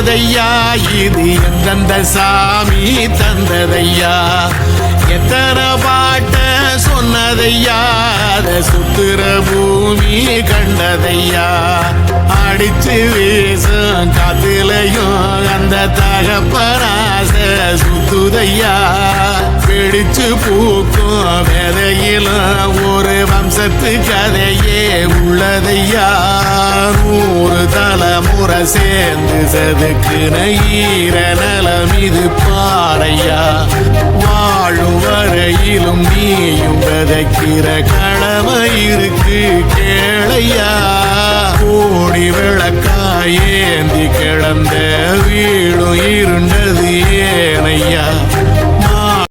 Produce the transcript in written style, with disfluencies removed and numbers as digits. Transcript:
தந்ததையா இது எந்தெந்த சாமி தந்ததையா எத்தனை பாட்ட சொன்னதையா அத சுத்துற பூமி கண்டதையா அடிச்சு வீசும் காத்துலையும் அந்த தகப்பராச சுத்துதையா பிடிச்சு பூக்கும் விதையிலும் ஒரு வம்சத்து கதையே உள்ளதையா 100 தலைமுறை சேர்ந்து செதுக்குன ஈர நலம் இது பாறையா வாழும் வரையிலும் நீயும் விதைக்கிற கடமை இருக்கு கேளையா கோடி விளக்காயேந்தி கிடந்த வீடும் இருண்டது ஏனையா